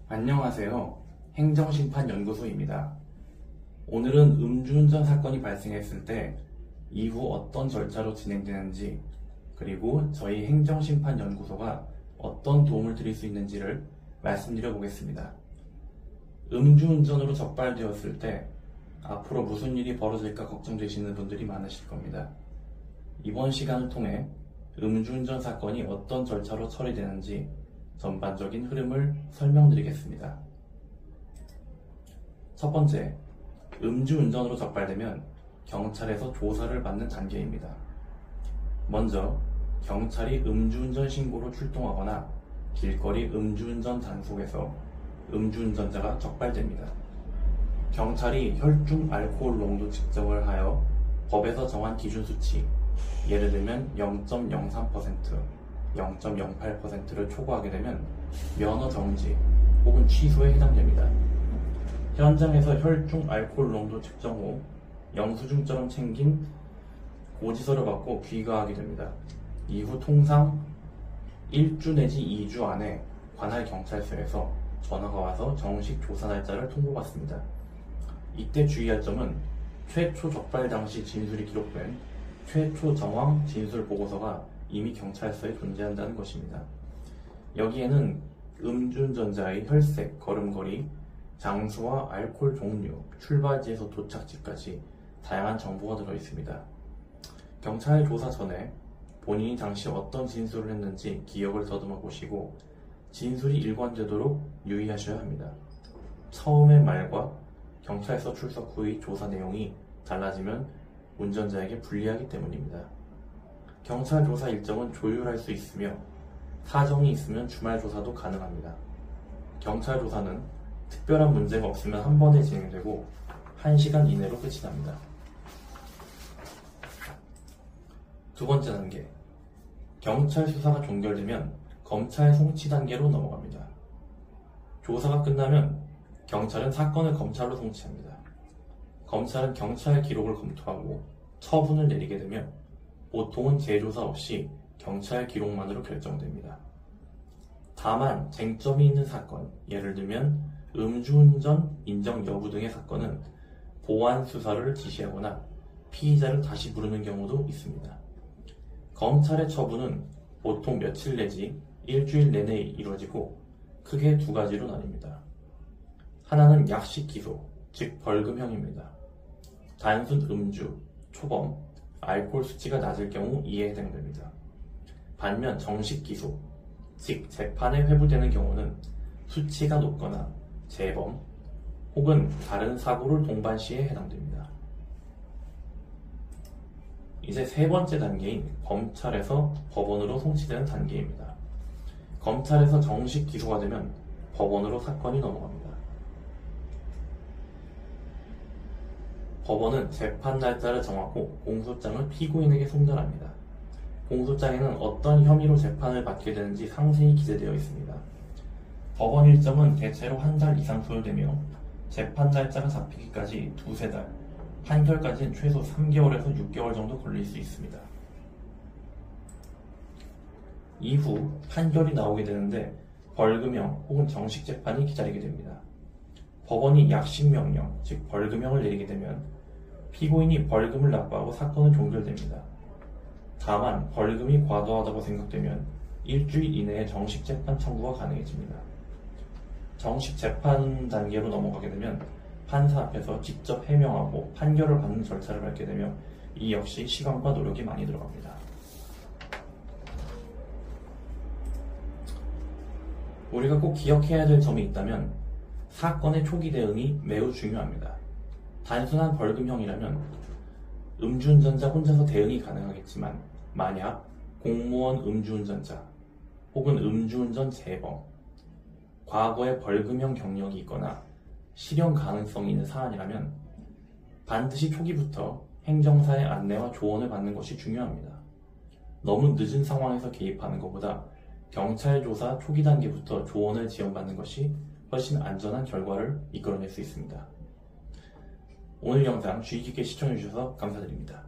안녕하세요. 행정심판연구소입니다. 오늘은 음주운전 사건이 발생했을 때 이후 어떤 절차로 진행되는지, 그리고 저희 행정심판연구소가 어떤 도움을 드릴 수 있는지를 말씀드려 보겠습니다. 음주운전으로 적발되었을 때 앞으로 무슨 일이 벌어질까 걱정되시는 분들이 많으실 겁니다. 이번 시간을 통해 음주운전 사건이 어떤 절차로 처리되는지 전반적인 흐름을 설명드리겠습니다. 첫 번째, 음주운전으로 적발되면 경찰에서 조사를 받는 단계입니다. 먼저 경찰이 음주운전 신고로 출동하거나 길거리 음주운전 단속에서 음주운전자가 적발됩니다. 경찰이 혈중 알코올 농도 측정을 하여 법에서 정한 기준 수치, 예를 들면 0.03%, 0.08%를 초과하게 되면 면허 정지 혹은 취소에 해당됩니다. 현장에서 혈중 알코올 농도 측정 후 영수증처럼 챙긴 고지서를 받고 귀가하게 됩니다. 이후 통상 1주 내지 2주 안에 관할 경찰서에서 전화가 와서 정식 조사 날짜를 통보받습니다. 이때 주의할 점은 최초 적발 당시 진술이 기록된 최초 정황 진술 보고서가 이미 경찰서에 존재한다는 것입니다. 여기에는 음주운전자의 혈색, 걸음걸이, 장소와 알코올 종류, 출발지에서 도착지까지 다양한 정보가 들어있습니다. 경찰 조사 전에 본인이 당시 어떤 진술을 했는지 기억을 더듬어 보시고 진술이 일관되도록 유의하셔야 합니다. 처음의 말과 경찰서 출석 후의 조사 내용이 달라지면 운전자에게 불리하기 때문입니다. 경찰 조사 일정은 조율할 수 있으며 사정이 있으면 주말 조사도 가능합니다. 경찰 조사는 특별한 문제가 없으면 한 번에 진행되고 1시간 이내로 끝이 납니다. 두 번째 단계, 경찰 수사가 종결되면 검찰 송치 단계로 넘어갑니다. 조사가 끝나면 경찰은 사건을 검찰로 송치합니다. 검찰은 경찰 기록을 검토하고 처분을 내리게 되며 보통은 재조사 없이 경찰 기록만으로 결정됩니다. 다만 쟁점이 있는 사건, 예를 들면 음주운전 인정 여부 등의 사건은 보완 수사를 지시하거나 피의자를 다시 부르는 경우도 있습니다. 검찰의 처분은 보통 며칠 내지 일주일 내내 이루어지고 크게 두 가지로 나뉩니다. 하나는 약식 기소, 즉 벌금형입니다. 단순 음주, 초범, 알코올 수치가 낮을 경우 이에 해당됩니다. 반면 정식 기소, 즉 재판에 회부되는 경우는 수치가 높거나 재범 혹은 다른 사고를 동반 시에 해당됩니다. 이제 세 번째 단계인 검찰에서 법원으로 송치되는 단계입니다. 검찰에서 정식 기소가 되면 법원으로 사건이 넘어갑니다. 법원은 재판 날짜를 정하고 공소장을 피고인에게 송달합니다. 공소장에는 어떤 혐의로 재판을 받게 되는지 상세히 기재되어 있습니다. 법원 일정은 대체로 한 달 이상 소요되며 재판 날짜가 잡히기까지 두세 달, 판결까지는 최소 3개월에서 6개월 정도 걸릴 수 있습니다. 이후 판결이 나오게 되는데 벌금형 혹은 정식 재판이 기다리게 됩니다. 법원이 약식명령, 즉 벌금형을 내리게 되면 피고인이 벌금을 납부하고 사건은 종결됩니다. 다만 벌금이 과도하다고 생각되면 일주일 이내에 정식 재판 청구가 가능해집니다. 정식 재판 단계로 넘어가게 되면 판사 앞에서 직접 해명하고 판결을 받는 절차를 밟게 되며 이 역시 시간과 노력이 많이 들어갑니다. 우리가 꼭 기억해야 될 점이 있다면 사건의 초기 대응이 매우 중요합니다. 단순한 벌금형이라면 음주운전자 혼자서 대응이 가능하겠지만 만약 공무원 음주운전자 혹은 음주운전 재범, 과거에 벌금형 경력이 있거나 실형 가능성이 있는 사안이라면 반드시 초기부터 행정사의 안내와 조언을 받는 것이 중요합니다. 너무 늦은 상황에서 개입하는 것보다 경찰 조사 초기 단계부터 조언을 지원받는 것이 훨씬 안전한 결과를 이끌어낼 수 있습니다. 오늘 영상 주의 깊게 시청해주셔서 감사드립니다.